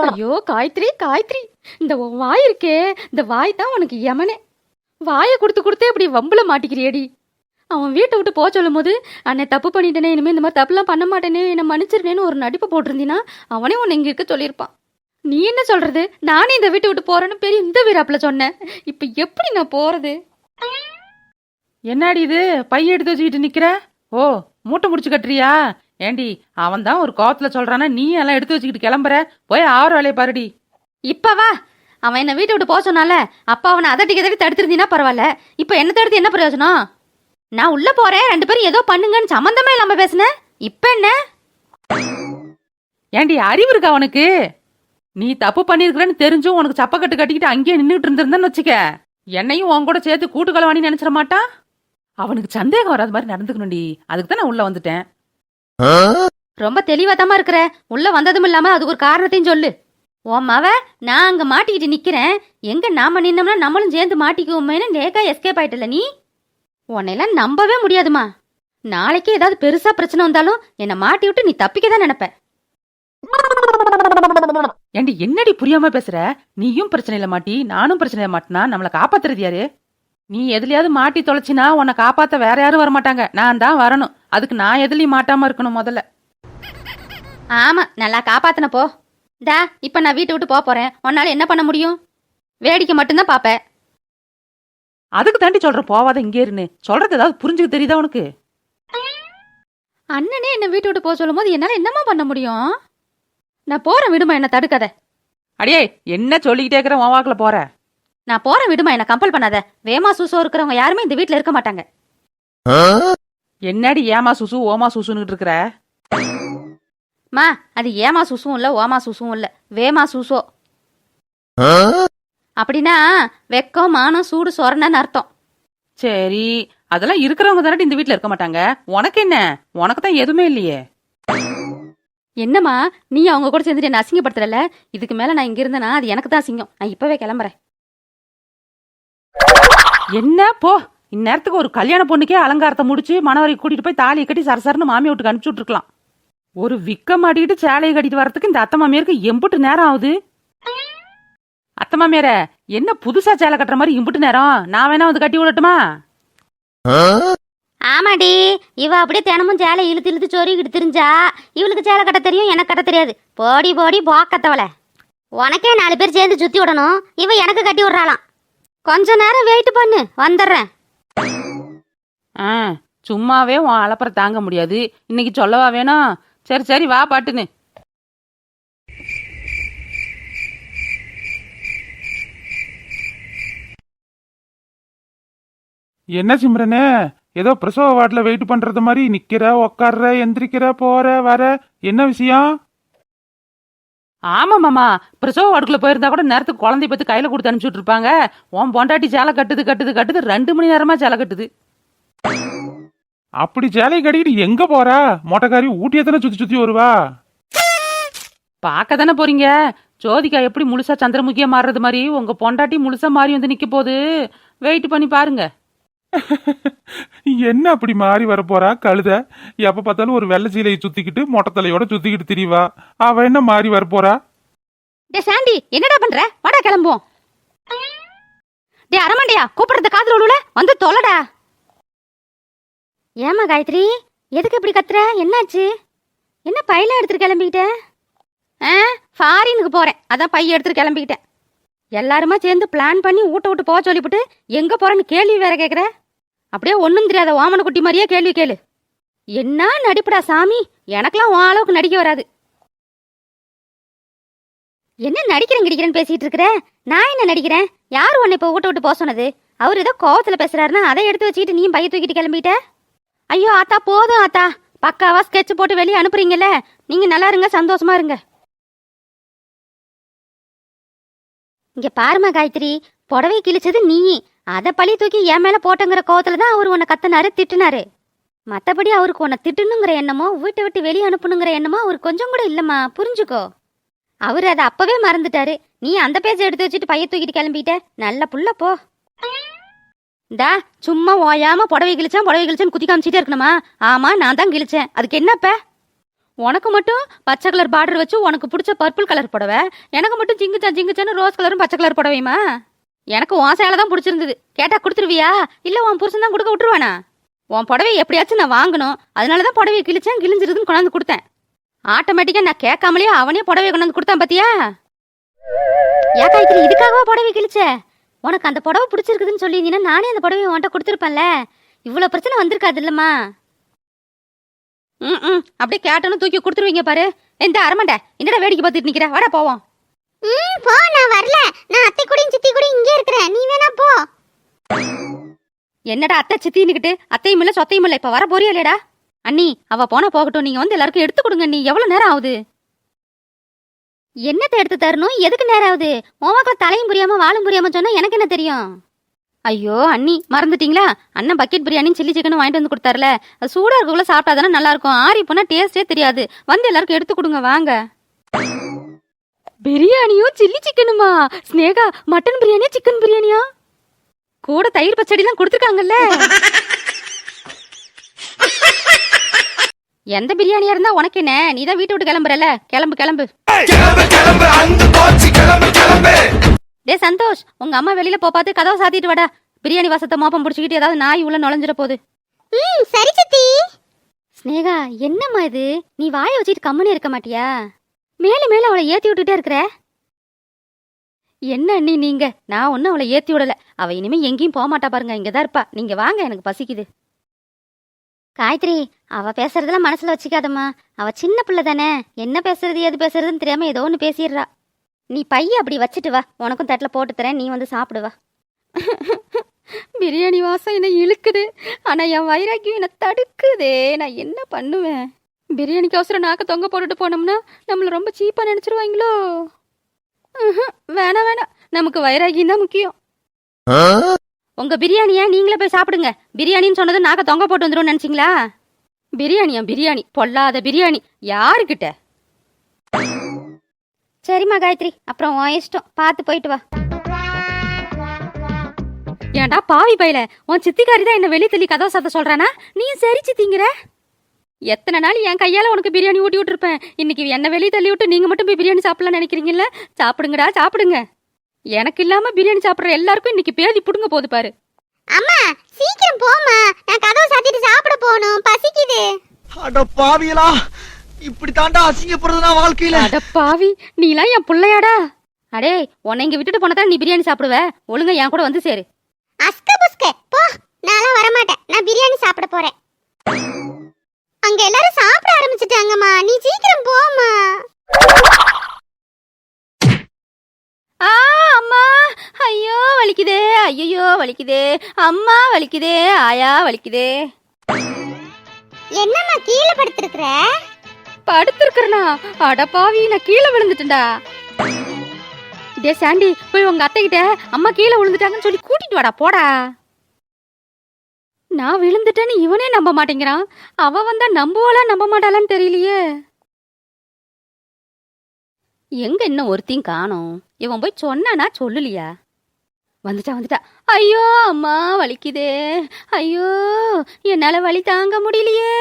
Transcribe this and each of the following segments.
ஐயோ காயத்ரி காயத்ரி, இந்த உன் வாய் இருக்கே, இந்த வாய் தான் உனக்கு யமனே. வாயை கொடுத்து கொடுத்தே இப்படி வம்புல மாட்டிக்கிறியடி. அவன் வீட்டை விட்டு போக சொல்லும் போது, அன்னை தப்பு பண்ணிட்டேனே, இனிமே இந்த மாதிரி தப்புலாம் பண்ண மாட்டேனே, என்னை மன்னிச்சிருனேன்னு ஒரு நடிப்பு போட்டிருந்தீன்னா அவனே உன்னை இங்க இருக்க சொல்லியிருப்பான். நீ என்ன சொல்றது? நானே இந்த வீட்டை விட்டு போறேன்னு பெரிய இந்த வீராப்புல சொன்னேன். இப்ப எப்படி நான் போறது? என்னடி இது பைய எடுத்து வச்சுக்கிட்டு நிக்கிற? ஓ, மூட்டை முடிச்சு கட்டுறியா? ஏண்டி, அவன் தான் ஒரு கோவத்துல சொல்றானா, நீ எல்லாம் எடுத்து வச்சுக்கிட்டு கிளம்புற? போய் ஆறு வேலையை பாருடி. இப்ப வா. அவன் என்ன வீட்டை விட்டு போக சொன்னால, அப்ப அவனை அதட்டி கதட்டி தடுத்திருந்தீனா பரவாயில்ல. இப்ப என்ன தடுத்து என்ன பிரயோஜனம்? நான் உள்ள போறேன், 2 பேரும் ஏதோ பண்ணுங்கன்னு சம்பந்தமே இல்லாம பேசுனேன். இப்ப என்ன? ஏண்டி, அறிவு இருக்கா அவனுக்கு? நீ தப்பு பண்ணிருக்கிறன்னு தெரிஞ்சும் உனக்கு சப்பக்கட்டு கட்டிக்கிட்டு அங்கேயே நின்றுட்டு இருந்திருந்தேன்னு வச்சுக்க, என்னையும் உன் கூட சேர்த்து கூட்டுக்கலவாணி நினைச்சிட மாட்டான். அவனுக்கு சந்தேகம் வராத மாதிரி நடந்துக்கணும்டி. அதுக்கு தான் நான் உள்ள வந்துட்டேன். ரொம்ப தெளிவாதாமா இருக்கிற. உள்ள வந்ததும் இல்லாம அதுக்கு ஒரு காரணத்தையும் சொல்லு. உன் மவ நான் அங்க மாட்டிக்கிட்டு நிக்கிறேன், எங்க நாம நின்னோம்னா நம்மளும் சேர்ந்து மாட்டிக்குவோமேனு நேக்கா எஸ்கேப் ஆயிட்டல நீ. உன்னையெல்லாம் நம்பவே முடியாதுமா. நாளைக்கு ஏதாவது பெருசா பிரச்சனை வந்தாலும் என்னை மாட்டி விட்டு நீ தப்பிக்கதான் நினைப்ப. ஏண்டி, என்னடி புரியாம பேசுற? நீயும் பிரச்சனையில மாட்டி நானும் பிரச்சனையில மாட்டினா நம்மளை காப்பாத்துறது யாரு? நீ எதுலயாவது மாட்டி தொலைச்சினா உன்னை காப்பாத்த வேற யாரும் வரமாட்டாங்க, நான் தான் வரணும். அதுக்கு நான் எதுலயும் மாட்டாம இருக்கணும் முதல்ல. ஆமா, நல்லா காப்பாத்தின போ. டா, இப்ப நான் வீட்டை விட்டு போறேன். உன்னால என்ன பண்ண முடியும்? வேடிக்கை மட்டும்தான் பாப்ப. அதுக்கு தாண்டி சொல்ற போவாத இங்கே இருன்னு. சொல்றது ஏதாவது புரிஞ்சுக்க தெரியுதா உனக்கு? அண்ணனே என்ன வீட்டை விட்டு போக சொல்லும் போது என்னால என்னமா பண்ண முடியும்? நான் போறேன், விடுமா, என்ன தடுக்காத. அடியே, என்ன சொல்லிக்கிட்டே இருக்கிற? உன் வாக்குல போற. நான் போறேன், விடுமா, என்ன கம்பல் பண்ணாத. வேமா சூசோ இருக்கிறவங்க யாருமே இந்த வீட்டுல இருக்க மாட்டாங்க. என்னடி ஏமா சுசு ஓமா சுசுன்னு இருக்கிற? மா, அது ஏமா சூசும் இல்ல, ஓமா சூசும் இல்ல, வேமா சூசோ. அப்படின்னா வெக்கம் மானம் சூடு சொரணன்னு அர்த்தம். சரி, அதெல்லாம் இருக்கிறவங்க தானே இந்த வீட்டுல இருக்க மாட்டாங்க. உனக்கு என்ன? உனக்கு தான் எதுவுமே இல்லையே. என்னம்மா, நீ அவங்க கூட சேர்ந்துட்டு என்ன அசிங்கப்படுத்தல. இதுக்கு மேல நான் இங்க இருந்தேனா அது எனக்கு தான் அசிங்கம். நான் இப்பவே கிளம்புறேன். என்ன போ, இந்நேரத்துக்கு ஒரு கல்யாண பொண்ணுக்கே அலங்காரத்தை முடிச்சு மணவரை கூட்டிட்டு போய் தாலியை கட்டி சரசரன்னு மாமி வீட்டுக்கு அனுப்பிச்சு விட்டுருக்கலாம். ஒரு விக்க மாட்டிக்கிட்டு சேலையை கட்டிட்டு வரதுக்கு இந்த அத்தை மாமியாருக்கு எம்புட்டு நேரம் ஆகுது. அத்தை மாமியார, என்ன புதுசா சேலை கட்டுற மாதிரி இம்புட்டு நேரம்? நான் வேணா வந்து கட்டி விடட்டுமா? ஆமாடி, இவ அப்படியே தினமும் சேலை இழுத்து இழுத்து சொருகிட்டு தெரிஞ்சா. இவளுக்கு சேலை கட்ட தெரியும், எனக்கு கட்ட தெரியாது. போடி போடி போக்கத்தவளை. உனக்கே 4 பேர் சேர்ந்து சுத்தி விடணும், இவ எனக்கு கட்டி விடுறாளாம். கொஞ்ச நேரம் வெயிட் பண்ணு, வந்துடுறேன். சும்மாவே உன் அலப்பறை தாங்க முடியாது, இன்னைக்கு சொல்லவா வேணும்? சரி சரி, வா பாட்டுன்னு. என்ன சிம்ரனே, ஏதோ பிரசவ வார்டில் வெயிட் பண்றது மாதிரி நிக்கிற, உக்காடுற, எந்திரிக்கிற, போற வர, என்ன விஷயம்? ஆமா மாமா, பிரசவ வார்டுக்குள்ள போயிருந்தா கூட நேரத்துக்கு குழந்தை பத்தி கையில கொடுத்து அனுப்பிச்சுட்டு இருப்பாங்க. உன் பொண்டாட்டி சேலை கட்டுது கட்டுது கட்டுது 2 மணி நேரமா சேலை கட்டுது. அப்படி சேலையை கட்டிக்கிட்டு எங்க போறா? மொட்டைக்காரி ஊட்டியத்தானே சுத்தி சுத்தி வருவா. பார்க்க தானே போறீங்க. ஜோதிகா எப்படி முழுசா சந்திரமுகியா மாறுறது மாதிரி உங்க பொண்டாட்டி முழுசா மாறி வந்து நிக்க போது. வெயிட் பண்ணி பாருங்க. என்ன அப்படி மாறி வர போறா கழுத? எப்ப பார்த்தாலும் ஒரு வெள்ளை சீலையை சுத்திக்கிட்டு மொட்டை தலையோட சுத்திக்கிட்டு திரிவா. அவ என்ன மாறி வர போறா? டே சாண்டி, என்னடா பண்ற? வாடா கிளம்புவோம். டே அரமண்டையா, கூப்பிடுறது காதுல விழுல, வந்து தொலைடா. ஏமா காயத்ரி, எதுக்கு இப்படி கத்துற? என்னாச்சு? என்ன பையில எடுத்துட்டு கிளம்பிக்கிட்ட? ஃபாரினுக்கு போறேன், அதான் பைய எடுத்துட்டு கிளம்பிக்கிட்டேன். எல்லாருமா சேர்ந்து பிளான் பண்ணி ஊட்ட விட்டு போக சொல்லிவிட்டு எங்க போறேன்னு கேள்வி வேற கேக்குற. அப்படியே ஒண்ணும் தெரியாத ஓமன குட்டி மாதிரியே கேள்வி கேளு. என்ன நடிப்புடா சாமி, எனக்கெல்லாம் உன் அளவுக்கு நடிக்க வராது. என்ன நடிக்கிறேன்னு பேசிட்டு இருக்கிற? நான் என்ன நடிக்கிறேன்? யாரு உன்னை இப்ப ஊட்ட விட்டு போக சொன்னது? அவர் ஏதோ கோவத்துல பேசுறாருன்னா அதை எடுத்து வச்சுக்கிட்டு நீயும் பைய தூக்கிட்டு கிளம்பிட்ட. ஐயோ ஆத்தா, போதும் ஆத்தா. பக்காவா ஸ்கெட்ச் போட்டு வெளியே அனுப்புறீங்கல்ல, நீங்க நல்லா இருங்க, சந்தோஷமா இருங்க. இங்க பாருமா காயத்ரி, புடவை கிழிச்சது நீ, அதை பழி தூக்கி என் மேல போட்டங்கிற கோவத்துலதான் அவர் உன்னை கத்தினாரு, திட்டுனாரு. மத்தபடி அவருக்கு உன்னை திட்டணுங்கிற எண்ணமோ வீட்டை விட்டு வெளியே அனுப்பணுங்கிற எண்ணமோ அவருக்கு கொஞ்சம் கூட இல்லம்மா, புரிஞ்சுக்கோ. அவரு அதை அப்பவே மறந்துட்டாரு. நீ அந்த பேஜை எடுத்து வச்சுட்டு பைய தூக்கிட்டு கிளம்பிட்ட. நல்ல புள்ள போ. டா, சும்மா ஓயாம புடவை கிழிச்சேன்னு குத்தி காமிச்சிட்டே இருக்கணுமா? ஆமா, நான் தான் கிழிச்சேன், அதுக்கு என்னப்ப? உனக்கு மட்டும் பச்சை கலர் பார்டர் வச்சு உனக்கு பிடிச்ச பர்பிள் கலர் புடவை, எனக்கு மட்டும் ஜிங்குச்சான்னு ரோஸ் கலரும் பச்சை கலர் புடவையுமா? எனக்கு உன் சேலை தான் பிடிச்சிருந்தது. கேட்டா கொடுத்துருவியா இல்ல உன் புருஷன் தான் கொடுக்க விட்டுருவானா? உன் புடவை எப்படியாச்சும் நான் வாங்கணும், அதனாலதான் புடவையை கிழிச்சேன், கிழிஞ்சிருதுன்னு கொண்டாந்து கொடுத்தேன். ஆட்டோமேட்டிக்கா நான் கேட்காமலேயே அவனே புடவை கொண்டாந்து கொடுத்தான் பாத்தியா? ஏ காயத்ரி, இதுக்காகவா புடவை கிழிச்ச? உனக்கு அந்த புடவை பிடிச்சிருக்குதுன்னு சொல்லியிருந்தீங்கன்னா நானே அந்த புடவையை உன்கிட்ட கொடுத்துருப்பேன்ல. இவ்வளவு பிரச்சனை வந்திருக்காது இல்லம்மா? அப்படியே கேட்டனும் தூக்கி கொடுத்துருவீங்க பாரு. எந்த அரமண்ட என்னடா வேடிக்கை பார்த்துட்டு நிக்கிற? வாடா போவோம். போ, நான் வரல. நான் அத்தை கூடயும் சித்தி கூடயும் இங்கே இருக்கிறேன். நீ வேணா போ. என்னடா அத்தை சித்தின்னுக்கிட்டு? அத்தையும் இல்ல சொத்தையும் இல்ல, இப்ப வர போறியா இல்லடா? அண்ணி அவ போனா போகட்டும், நீங்க வந்து எல்லாருக்கும் எடுத்து கொடுங்க. நீ எவ்வளவு நேரம் ஆகுது? என்னத்தை எடுத்து தரணும்? எதுக்கு நேரம் ஆகுது? உன் தலையும் புரியாம வாழும் புரியாம சொன்னா எனக்கு என்ன தெரியும்? ஐயோ அண்ணி, மறந்துட்டீங்களா? அண்ணன் பக்கெட் பிரியாணி சில்லி சிக்கனும் வாங்கிட்டு வந்து கொடுத்தாருல, அது சூடா இருக்கக்குள்ள சாப்பிட்டாதானே நல்லா இருக்கும். ஆறி போனா டேஸ்டே தெரியாது. வந்து எல்லாருக்கும் எடுத்து கொடுங்க வாங்க. பிரியாணியும் சில்லி சிக்கனுமா? ஸ்னேகா, மட்டன் பிரியாணியா சிக்கன் பிரியாணியா? கூட தயிர் பச்சடிலாம் கொடுத்துருக்காங்கல்ல. எந்த பிரியாணியா இருந்தா உனக்கு என்ன? நீ தான் வீட்டை விட்டு கிளம்புறல. கிளம்பு கிளம்பு. டே சந்தோஷ், உங்க அம்மா வெளியில பார்த்து கதவை சாத்திட்டு வாடா. பிரியாணி வாசத்தை மோப்பம் பிடிச்சிக்கிட்டு ஏதாவது நாய் உள்ள நுழைஞ்சிட போகுது. சரி சித்தி. ஸ்னேகா, என்னம்மா இது? நீ வாயை வச்சுட்டு கம்முன்னு இருக்க மாட்டியா? மேல மேல அவளை ஏத்தி விட்டுட்டே இருக்கிற. என்ன அண்ணி நீங்க? நான் ஒன்னும் அவளை ஏத்தி விடல. அவ இனிமே எங்கேயும் போக மாட்டா பாருங்க, இங்கதான் இருப்பா. நீங்க வாங்க, எனக்கு பசிக்குது. காயத்ரி, அவ பேசுறதெல்லாம் மனசுல வச்சுக்காதம்மா. அவ சின்ன பிள்ளை தானே, என்ன பேசுறது எது பேசுறதுன்னு தெரியாம ஏதோ ஒன்று பேசிடுறா. நீ பைய அப்படி வச்சுட்டு வா, உனக்கும் தட்டில் போட்டு தரேன், நீ வந்து சாப்பிடுவா. பிரியாணி வாசம் என்ன இழுக்குது, ஆனா என் வைராக்கியம் என்ன தடுக்குதே. நான் என்ன பண்ணுவேன்? பிரியாணிக்கு அவசரம் நாக்க தொங்க போட்டுட்டு போனோம்னா நம்மள ரொம்ப சீப்பா நினைச்சிருவாங்களோ? வேணாம் வேணாம், நமக்கு வைராக்கியம் தான் முக்கியம். உங்க பிரியாணியா நீங்களே போய் சாப்பிடுங்க. பிரியாணின்னு சொன்னது நாக்க தொங்க போட்டு வந்துடும் நினைச்சிங்களா? பிரியாணியா பிரியாணி? பொல்லாத பிரியாணி. யாருக்கிட்ட? சரிம்மா காயத்ரி, அப்புறம் உன் இஷ்டம், பார்த்து போயிட்டு வா. ஏன்டா பாவி பையில, உன் சித்திக்காரி தான் என்ன வெளி தள்ளி கதவை சாத்த சொல்றானா? நீ சரி சித்திங்கிற. எத்தனை நாள் என் கையால உனக்கு பிரியாணி ஊட்டி விட்டுருப்பேன். இன்னைக்கு என்ன வெளியே தள்ளி விட்டு நீங்க மட்டும் போய் பிரியாணி சாப்பிடலாம் நினைக்கிறீங்கல்ல? சாப்பிடுங்கடா சாப்பிடுங்க. எனக்கு இல்லாம பிரியாணி சாப்பிடுற எல்லாருக்கும் இன்னைக்கு பேதி புடுங்க போது பாரு. அம்மா சீக்கிரம் போமா, நான் கதவை சாத்திட்டு சாப்பிட போகணும், பசிக்குது. அட பாவியலா, இப்படி தாண்டா அசிங்கப்படுறதுனா வாழ்க்கையில. அட பாவி, நீலாம் என் புள்ளையாடா? அடே, உன்னை இங்க விட்டுட்டு போனதான் நீ பிரியாணி சாப்பிடுவ. ஒழுங்கா என் கூட வந்து சேரு. அஸ்க புஸ்க போ, நான்லாம் வரமாட்டேன். நான் பிரியாணி சாப்பிட போறேன். அங்க எல்லாரும் சாப்பிட ஆரம்பிச்சிட்டாங்கம்மா, நீ சீக்கிரம் போமா. அம்மா, ஐயோ வலிக்குதே, ஐயோ வலிக்குதே, அம்மா வலிக்குதே, ஆயா வலிக்குதே. என்னம்மா கீழே படுத்திருக்கிற? படுத்திருக்கிறனா? அட பாவி, நான் கீழே விழுந்துட்டேன்டா. டே சாண்டி, போய் உங்க அத்தை கிட்ட அம்மா கீழே விழுந்துட்டாங்கன்னு சொல்லி கூட்டிட்டு வாடா, போடா. நான் விழுந்துட்டேன்னு இவனே நம்ப மாட்டேங்கிறான். அவ வந்தா நம்புவாளா நம்ப மாட்டாளான்னு தெரியலையே. எங்க இன்னும் ஒருத்தையும் காணோம். இவன் போய் சொன்னானா சொல்லலையா? வந்துட்டா. ஐயோ அம்மா வலிக்குதே, ஐயோ என்னால வலி தாங்க முடியலையே.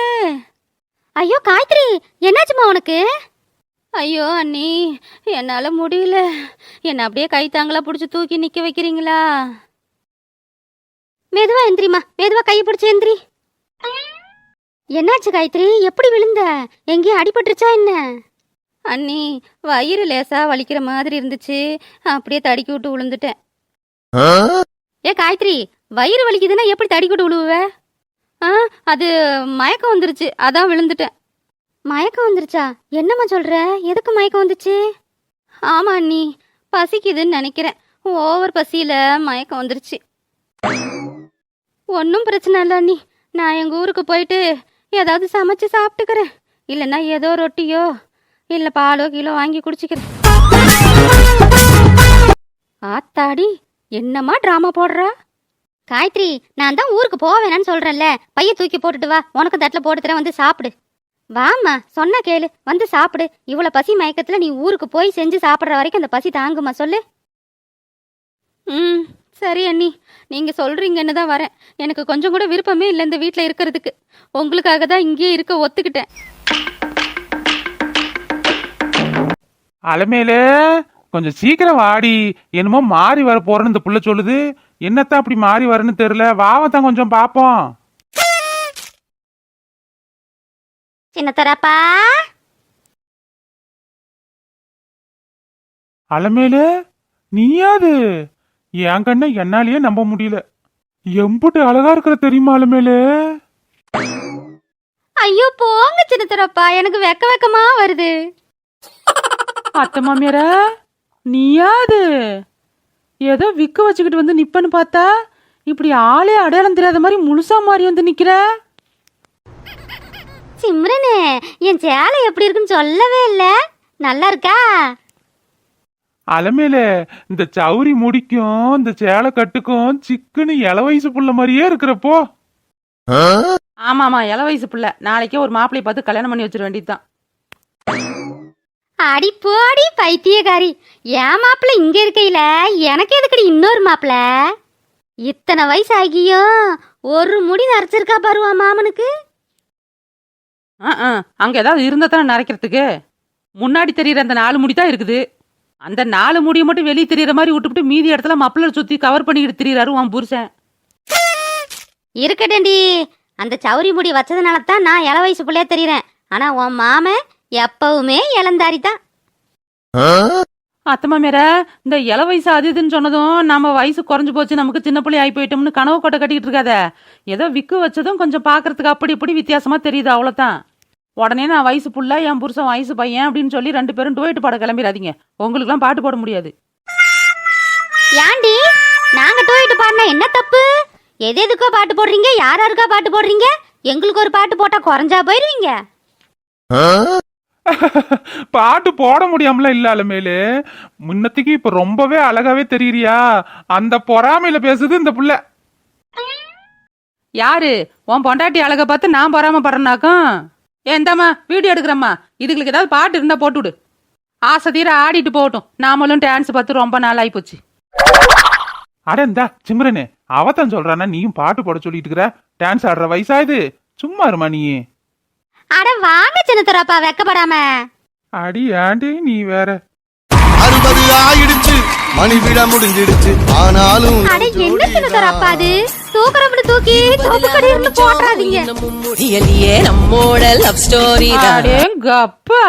ஐயோ காயத்ரி, என்னாச்சுமா உனக்கு? ஐயோ அண்ணி, என்னால முடியல. என்ன அப்படியே கை தாங்களா பிடிச்சி தூக்கி நிக்க வைக்கிறீங்களா? மெதுவா எந்திரிமா, மெதுவா கையை பிடிச்சி எந்திரி. என்னாச்சு காயத்ரி? எப்படி விழுந்த? எங்கேயும் அடிபட்டுருச்சா என்ன? அண்ணி, வயிறு லேசா வலிக்கிற மாதிரி இருந்துச்சு, அப்படியே தடுக்கி விட்டு விழுந்துட்டேன். ஏ காயத்ரி, வயிறு வலிக்குதுன்னா எப்படி தடுக்கி விட்டு விழுவ? அது மயக்கம் வந்துருச்சு, அதான் விழுந்துட்டேன். மயக்கம் வந்துருச்சா? என்னம்மா சொல்ற? எதுக்கு மயக்கம் வந்துச்சு? ஆமா அண்ணி, பசிக்குதுன்னு நினைக்கிறேன். ஓவர் பசியில மயக்கம் வந்துருச்சு. ஒன்றும் பிரச்சனை இல்லை அண்ணி, நான் எங்கள் ஊருக்கு போயிட்டு ஏதாவது சமைச்சு சாப்பிட்டுக்கிறேன். இல்லைன்னா ஏதோ ரொட்டியோ இல்லை பாலோ கீழோ வாங்கி குடிச்சிக்கிறேன். ஆத்தாடி, என்னம்மா ட்ராமா போடுறா? காயத்ரி, நான் தான் ஊருக்கு போவேனான்னு சொல்றேன்ல, பைய தூக்கி போட்டுட்டு வா, உனக்கு தட்டில் போட்டு தரேன், வந்து சாப்பிடு. வாம்மா, சொன்ன கேளு, வந்து சாப்பிடு. இவ்வளோ பசி மயக்கத்தில் நீ ஊருக்கு போய் செஞ்சு சாப்பிட்ற வரைக்கும் அந்த பசி தாங்குமா சொல்லு? சரி அண்ணி, நீங்கள் சொல்கிறீங்கன்னு தான் வரேன். எனக்கு கொஞ்சம் கூட விருப்பமே இல்லை இந்த வீட்டில் இருக்கிறதுக்கு. உங்களுக்காக தான் இங்கேயே இருக்க ஒத்துக்கிட்டேன். அலமேலே கொஞ்சம் சீக்கிரம் வாடி. என்னமோ மாறி வர போறேன்னு இந்த புள்ள சொல்லுது. என்னத்தான் அப்படி மாறி வரன்னு தெரியல. வாவத்தான் கொஞ்சம் பாப்போம். சின்னத்தரப்பா, அலமேலே நீயாது? என் கண்ணை என்னாலேயே நம்ப முடியல. எம்புட்டு அழகா இருக்கிற தெரியுமா அலமேலே? ஐயோ போங்க சின்னத்தரப்பா, எனக்கு வெக்க வெக்கமா வருது. அத்தை மாமியார நீயாது? ஏதோ விக்க வச்சுக்கிட்டு வந்து நிப்பன்னு பார்த்தா இப்படி ஆளே அடையாளம் தெரியாத மாதிரி முழுசா மாறி வந்து நிக்கிற. சிம்ரனு, என் சேலை எப்படி இருக்குன்னு சொல்லவே இல்ல. நல்லா இருக்கா? அலமேலே இந்த சௌரி முடிக்கும் இந்த சேலை கட்டுக்கும் சிக்குன்னு இள வயசு புள்ள மாதிரியே இருக்கிறப்போ. ஆமா ஆமா, இள வயசு புள்ள. நாளைக்கே ஒரு மாப்பிள்ளை பார்த்து கல்யாணம் பண்ணி வச்சிட வேண்டியதுதான். அடி போடி பைத்தியக்காரி, என் மாப்பிள்ள இங்க இருக்கையில எனக்கு எதுக்கடி இன்னொரு மாப்பிள்ள? இத்தனை வயசு ஆகியும் ஒரு முடி நரைச்சிருக்கா பாருவா மாமனுக்கு. அங்க ஏதாவது இருந்தா தானே நரைக்கிறதுக்கு. முன்னாடி தெரியற அந்த 4 முடி தான் இருக்குது. அந்த 4 முடியை மட்டும் வெளியே தெரியற மாதிரி விட்டுவிட்டு மீதி இடத்துல மப்பிளர் சுத்தி கவர் பண்ணிக்கிட்டு திரியறாரு உன் புருஷன். இருக்கட்டேன்டி, அந்த சௌரி முடி வச்சதுனால தான் நான் இள வயசு பிள்ளைய தெரியறேன். ஆனா உன் மாமன் எப்பவுமே இளந்தாரி தான். அத்தை மாமியார இந்த இள வயசு அது இதுன்னு சொன்னதும் நம்ம வயசு குறைஞ்சு போச்சு, நமக்கு சின்ன பிள்ளை ஆகி போயிட்டோம்னு கனவு கொட்டை கட்டிக்கிட்டு இருக்காத. ஏதோ விக்கு வச்சதும் கொஞ்சம் பாக்குறதுக்கு அப்படி இப்படி வித்தியாசமா தெரியுது, அவ்வளவுதான். உடனே நான் வயசு புள்ள, என் புருஷன் வயசு பையன் அப்படின்னு சொல்லி 2 பேரும் டுவைட்டு பாட கிளம்பிடாதீங்க. உங்களுக்குலாம் பாட்டு போட முடியாது. ஏண்டி, நாங்க டூயிட்டு பாடினா என்ன தப்பு? எது எதுக்கோ பாட்டு போடுறீங்க, யாருக்கா பாட்டு போடுறீங்க? எங்களுக்கு ஒரு பாட்டு போட்டா குறைஞ்சா போயிருவீங்க. பாட்டு போட முடியாமல இல்ல அலமேலு. முன்னத்துக்கு இப்ப ரொம்பவே அழகாவே தெரியறியா? அந்த பொறாமையில பேசுது இந்த புள்ள. யாரு உன் பொண்டாட்டி அழக பார்த்து நான் பொறாமப்படுறேனாக்கும்? ஏந்தாம்மா வீடியோ எடுக்கிறம்மா, இதுங்களுக்கு ஏதாவது பாட்டு இருந்தா போட்டு விடு. ஆசை தீர ஆடிட்டு போகட்டும். நாமளும் டான்ஸ் பார்த்து ரொம்ப நாள் ஆகி போச்சு. அடந்தா சிம்ரனே, அவதான் சொல்றானா நீயும் பாட்டு போட சொல்லிட்டு இருக்கிற? டான்ஸ் ஆடுற வயசா இது? சும்மா இருமா நீ. அட வாங்க சின்னத்தரப்பா, வெக்கப்படாம. அடி ஆண்டி நீ வேற. 60 ஆயிடுச்சு, மணி விட முடிஞ்சிடுச்சு. ஆனாலும் அட என்ன சின்னத்தரப்பா, அது தூக்கறப்படி தூக்கி தோப்புக்கடி இருந்து போடுறாதீங்க. முடியலையே நம்மோட லவ் ஸ்டோரி தான். அடேங்கப்பா,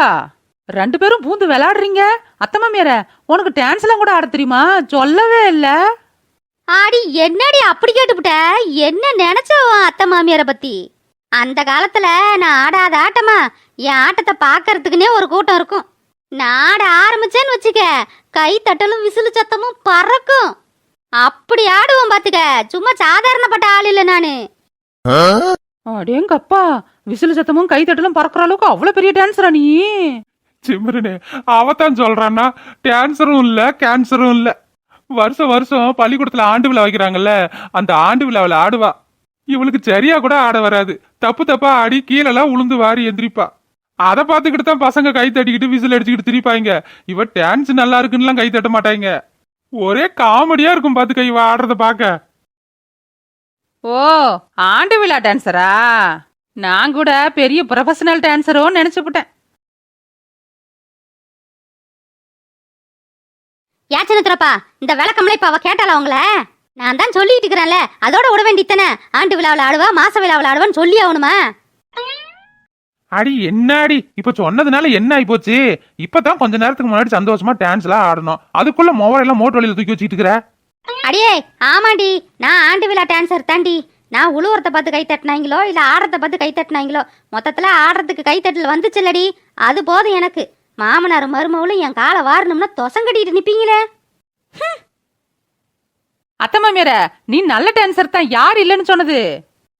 2 பேரும் பூந்து விளையாடுறீங்க. அத்தை மாமியார உனக்கு டான்ஸ் எல்லாம் கூட ஆட தெரியுமா? சொல்லவே இல்ல. ஆடி என்னடி அப்படி கேட்டுப்புட்ட? என்ன நினைச்ச உன் அத்தை மாமியார பத்தி? அந்த காலத்துல நான் ஆடாத ஆட்டமா? என் ஆட்டத்தை பாக்கறதுக்குன்னே ஒரு கூட்டம் இருக்கும். நான் ஆட ஆரம்பிச்சேன்னு வச்சுக்க, கை தட்டலும் விசிலு சத்தமும் பறக்கும். அப்படி ஆடுவோம் பாத்துக்க. சும்மா சாதாரணப்பட்ட ஆள் இல்ல நானு. அடேங்கப்பா, விசில் சத்தமும் கை தட்டலும் பறக்கிற அளவுக்கு அவ்வளவு பெரிய டான்ஸரா நீ? சிம்ரனே, அவதான் சொல்றான்னா டான்சரும் இல்ல கேன்சரும் இல்ல. வருஷம் வருஷம் பள்ளிக்கூடத்துல ஆண்டு விழா வைக்கிறாங்கல்ல, அந்த ஆண்டு விழாவில் ஆடுவா. இவளுக்கு சரியா கூட ஆட வராது. தப்பு தப்பா ஆடி கீழெல்லாம் உளுந்து வாரி எந்திரிப்பா. அதை பார்த்துக்கிட்டு தான் பசங்க கை தட்டிக்கிட்டு விசில் அடிச்சுக்கிட்டு திரிப்பாங்க. இவ டான்ஸ் நல்லா இருக்குன்னுலாம் கை தட்ட மாட்டாங்க. ஒரே காமெடியா இருக்கும் பாத்துக்க இவ ஆடுறத பாக்க. ஓ, ஆண்டு விழா டான்ஸரா? நான் கூட பெரிய ப்ரொஃபஷனல் டான்ஸரோ நினைச்சுக்கிட்டேன். ஏன் சின்னத்தரப்பா, இந்த விளக்கம்ல இப்ப அவ கேட்டால உங்கள? நான் தான் சொல்லிட்டு இருக்கிறேன்ல, அதோட விட வேண்டித்தானே. ஆண்டு விழாவில் ஆடுவா, மாச விழாவில் ஆடுவான்னு சொல்லி ஆகணுமா? அடி என்னாடி இப்ப சொன்னதுனால என்ன ஆயி போச்சு? இப்பதான் கொஞ்ச நேரத்துக்கு முன்னாடி சந்தோஷமா டான்ஸ் எல்லாம் ஆடணும், அதுக்குள்ள மொபைல் எல்லாம் மோட்டு வழியில தூக்கி வச்சுட்டு இருக்கிற. அடியே ஆமாண்டி, நான் ஆண்டு விழா டான்ஸர் தாண்டி. நான் உழுவுறத பார்த்து கை தட்டினாங்களோ இல்ல ஆடுறத பார்த்து கை தட்டினாங்களோ, மொத்தத்துல ஆடுறதுக்கு கைத்தட்டல் வந்துச்சுல்லடி, அது போதும் எனக்கு. மாமனார் மருமவளும் என் காலை வாரணும்னா தொசங்கட்டிட்டு நிப்பீங்களே. அத்தை மாமியார நீ நல்ல டான்சர் தான், யார் இல்லைன்னு சொன்னது?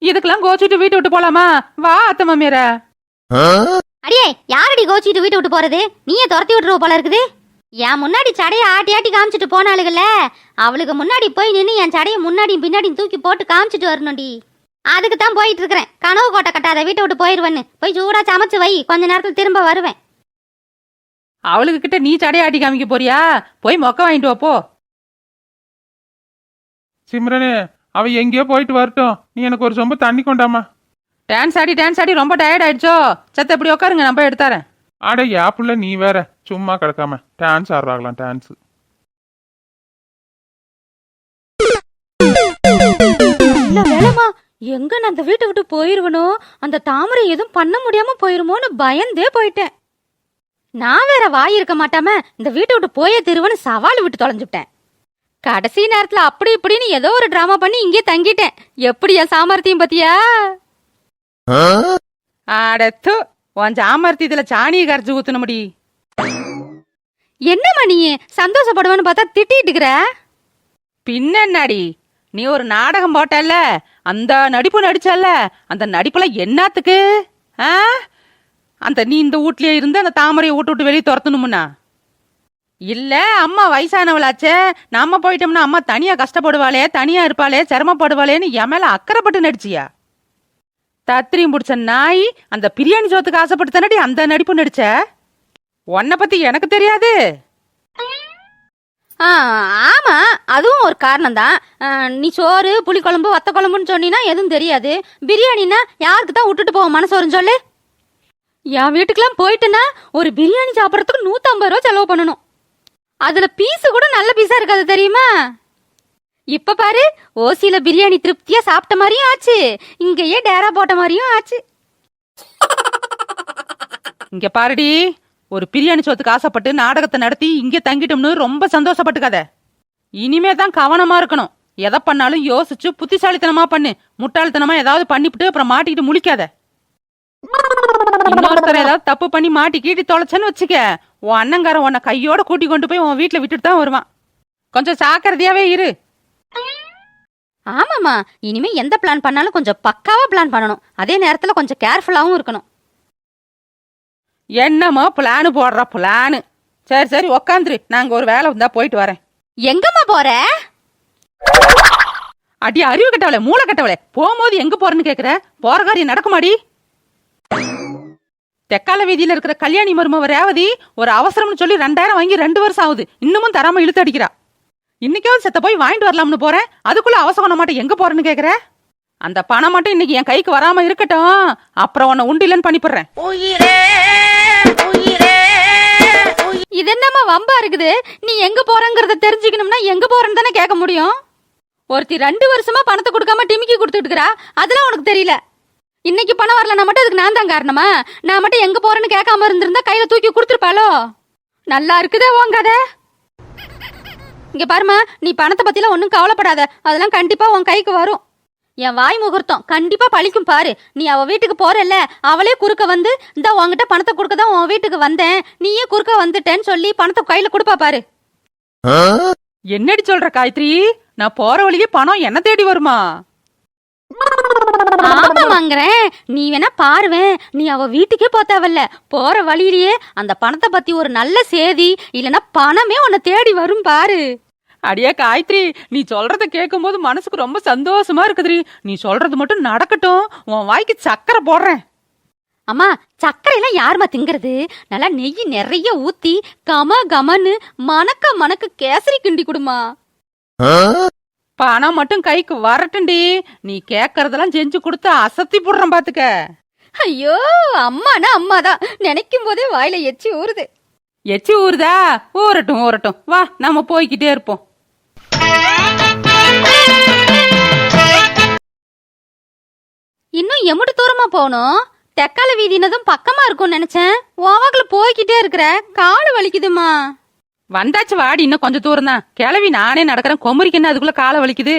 இதுக்கெல்லாம் கோச்சிட்டு வீட்டு விட்டு போலாமா? வா அத்தை மாமியார. அடியே யாரடி கோச்சிட்டு வீட்டு விட்டு போறது? நீயே துரத்தி விட்டுருவ போல இருக்குது. என் முன்னாடி சடையை ஆட்டி ஆட்டி காமிச்சிட்டு போனாளுகள்ல, அவளுக்கு முன்னாடி போய் நின்று என் சடையை முன்னாடியும் பின்னாடியும் தூக்கி போட்டு காமிச்சிட்டு வரணும்டி. அதுக்கு தான் போயிட்டு இருக்கிறேன். கனவு கோட்டை கட்டாத, வீட்டை விட்டு போயிருவேன்னு. போய் சூடா சமைச்சு வை, கொஞ்ச நேரத்துல திரும்ப வருவேன். அவளுக்கு கிட்ட நீ சடையை ஆட்டி காமிக்க போறியா? போய் மொக்க வாங்கிட்டு வா போ. சிம்ரனே, அவ எங்கேயோ போயிட்டு வரட்டும், நீ எனக்கு ஒரு சொம்பு தண்ணி கொண்டாமா. டான்ஸ் ஆடி ரொம்ப டயர்ட் ஆயிடுச்சோ? சத்த எப்படி உட்காருங்க, நான் போய் எடுத்தாரேன். அட ஏப்புல நீ வேற சும்மா கிடக்காம டான்ஸ் ஆடுறாங்களாம் டான்ஸ். இல்ல வேலைமா, எங்க நான் அந்த வீட்டை விட்டு போயிருவனோ, அந்த தாமரை எதுவும் பண்ண முடியாம போயிருமோன்னு பயந்தே போயிட்டேன். நான் வேற வாய் இருக்க மாட்டாம இந்த வீட்டை விட்டு போயே திருவன்னு சவால் விட்டு தொலைஞ்சுட்டேன். கடைசி நேரத்துல அப்படி இப்படின்னு ஏதோ ஒரு டிராமா பண்ணி இங்கே தங்கிட்டேன். எப்படி என் சாமர்த்தியம் பத்தியா? அடத்து, உன் சாமர்த்தியத்துல சாணியை கரைச்சு ஊத்துன முடி. என்னம்மா நீ சந்தோஷப்படுவேன்னு பார்த்தா திட்டிட்டு இருக்கிற? பின்னடி, நீ ஒரு நாடகம் போட்டல்ல, அந்த நடிப்பு நடிச்சல்ல, அந்த நடிப்புல என்னத்துக்கு? அந்த நீ இந்த வீட்லயே இருந்து அந்த தாமரையை விட்டு விட்டு வெளியே துரத்தணும்னா? இல்ல அம்மா வயசானவளாச்சே, நாம போயிட்டோம்னா அம்மா தனியா கஷ்டப்படுவாளே, தனியா இருப்பாளே, சிரமப்படுவாளேன்னு என் மேல அக்கறைப்பட்டு நடிச்சியா? தத்திரியும் பிடிச்ச நாய், அந்த பிரியாணி சோத்துக்கு ஆசைப்பட்டு தானடி அந்த நடிப்பு நடிச்ச. உன்னை பத்தி எனக்கு தெரியாது. ஆமா, அதுவும் ஒரு காரணம் தான். நீ சோறு புளிக்குழம்பு வத்த குழம்புன்னு சொன்னீங்கன்னா எதுவும் தெரியாது. பிரியாணின்னா யாருக்கு தான் விட்டுட்டு போவோம் மனசு வரும் சொல்லு. என் வீட்டுக்கெல்லாம் போயிட்டுன்னா ஒரு பிரியாணி சாப்பிட்றதுக்கு 150 ரூபா செலவு பண்ணணும். அதுல பீஸு கூட நல்ல பீஸா இருக்காது தெரியுமா? இப்ப பாரு, ஓசியில பிரியாணி திருப்தியா சாப்பிட்ட மாதிரியும் ஆச்சு, இங்கேயே டேரா போட்ட மாதிரியும் ஆச்சு. இங்க பாருடி, ஒரு பிரியாணி சோத்துக்கு ஆசைப்பட்டு நாடகத்தை நடத்தி இங்க தங்கிட்டோம்னு ரொம்ப சந்தோஷப்பட்டுக்காத. இனிமே தான் கவனமா இருக்கணும். எதை பண்ணாலும் யோசிச்சு புத்திசாலித்தனமா பண்ணு. முட்டாள்தனமா ஏதாவது பண்ணிவிட்டு அப்புறம் மாட்டிக்கிட்டு முழிக்காத. இன்னொருத்தர் ஏதாவது தப்பு பண்ணி மாட்டி கீட்டி தொலைச்சன்னு வச்சுக்க, உன் அண்ணங்காரன் உன்னை கையோட கூட்டி கொண்டு போய் உன் வீட்டுல விட்டுட்டு தான் வருவான். கொஞ்சம் ஜாக்கிரதையாவே இரு. ஆமாமா, இனிமே எந்த பிளான் பண்ணாலும் கொஞ்சம் பக்காவா பிளான் பண்ணணும். அதே நேரத்துல கொஞ்சம் கேர்ஃபுல்லாவும் இருக்கணும். என்னமோ பிளானு போடுற பிளானு. சரி சரி உக்காந்துரு, நாங்க ஒரு வேலை வந்தா போயிட்டு வரேன். எங்கம்மா போற? அடி அறிவு கட்டவளே, மூளை கட்டவளே, போகும்போது எங்க போறேன்னு கேக்குற? போற காரியம் நடக்குமாடி? தெக்கால வீதியில இருக்கிற கல்யாணி மருமவ ரேவதி ஒரு அவசரம்னு சொல்லி 2000 வாங்கி 2 வருஷம் ஆகுது, இன்னமும் தராம இழுத்து அடிக்கிறா. இன்னைக்காவது செத்த போய் வாங்கிட்டு வரலாம்னு போறேன், அதுக்குள்ள அவசரம் மாட்டேன் எங்க போறேன்னு கேக்குற? அந்த பணம் மட்டும் இன்னைக்கு என் கைக்கு வராம இருக்கட்டும், அப்புறம் உன்னை உண்டிலன்னு பண்ணிப்படுறேன். இது என்னம்மா வம்பா இருக்குது? நீ எங்க போறங்கிறத தெரிஞ்சுக்கணும்னா எங்க போறன்னு தானே கேட்க முடியும். ஒருத்தி 2 வருஷமா பணத்தை கொடுக்காம டிமிக்கி கொடுத்துட்டு இருக்கா, அதெல்லாம் உனக்கு தெரியல. இன்னைக்கு பணம் வரலன்னா மட்டும் அதுக்கு நான் தான் காரணமா? நான் மட்டும் எங்க போறேன்னு கேட்காம இருந்திருந்தா கையில தூக்கி கொடுத்துருப்பாளோ? நல்லா இருக்குதே உன் கதை. இங்க பாருமா, நீ பணத்தை பத்திலாம் ஒன்னும் கவலைப்படாத, அதெல்லாம் கண்டிப்பா உன் கைக்கு வரும். என் வாய் முகூர்த்தம் கண்டிப்பா பழிக்கும் பாரு. நீ அவ வீட்டுக்கு போறல்ல, அவளே குறுக்க வந்து இந்த உன்கிட்ட பணத்தை கொடுக்க தான் உன் வீட்டுக்கு வந்தேன், நீயே குறுக்க வந்துட்டேன்னு சொல்லி பணத்தை கையில கொடுப்பா பாரு. என்னடி சொல்ற காயத்ரி? நான் போற வழியே பணம் என்ன தேடி வருமா? ஆமாங்கிறேன். நீ வேணா பாருவேன், நீ அவ வீட்டுக்கே போத்தாவல்ல, போற வழியிலேயே அந்த பணத்தை பத்தி ஒரு நல்ல செய்தி இல்லனா பணமே உன்னை தேடி வரும் பாரு. அடியே காயத்ரி, நீ சொல்றத கேட்கும் போது மனசுக்கு ரொம்ப சந்தோஷமா இருக்குதுரி. நீ சொல்றது மட்டும் நடக்கட்டும், உன் வாய்க்கு சக்கரை போடுறேன். அம்மா, சக்கரையெல்லாம் யாருமா திங்கிறது? நல்லா நெய் நிறைய ஊத்தி கம கமன்னு மணக்க மணக்க கேசரி கிண்டி கொடுமா. பணம் மட்டும் கைக்கு வரட்டும்டி, நீ கேக்கறதெல்லாம் செஞ்சு கொடுத்து அசத்தி போடுறேன் பாத்துக்க. ஐயோ, அம்மானா அம்மாதான், நினைக்கும் போதே வாயில எச்சி ஊறுது. எச்சி ஊறுதா? ஊறட்டும் ஊறட்டும், வா நம்ம போய்கிட்டே இருப்போம். இன்னும் எமுட்டு தூரமா போகணும்? தெக்கால வீதினதும் பக்கமா இருக்கும்னு நினைச்சேன். ஓவாக்குல போய்கிட்டே இருக்கிற, காலு வலிக்குதுமா. வந்தாச்சு வாடி, இன்னும் கொஞ்சம் தூரம் தான். கிளவி நானே நடக்கிறேன், கொமரிக்கு என்ன அதுக்குள்ள காலை வலிக்குது?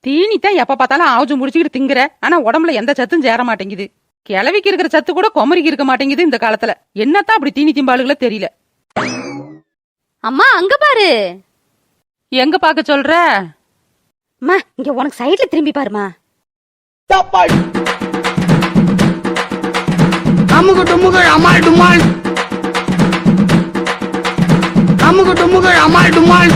தீனி தான் எப்ப பார்த்தாலும் ஆவுஜம் முடிச்சுக்கிட்டு திங்குற, ஆனா உடம்புல எந்த சத்தும் சேர மாட்டேங்குது. கிளவிக்கு இருக்கிற சத்து கூட கொமரிக்கு இருக்க மாட்டேங்குது இந்த காலத்துல. என்னத்தான் அப்படி தீனி திம்பாளுகள தெரியல. அம்மா அங்க பாரு. எங்க பாக்க சொல்ற? அம்மா, இங்க உனக்கு சைடுல திரும்பி பாருமா. அமுகு டுமுகு அமால் டுமால், அமுகு டுமுகு அமால் டுமால்.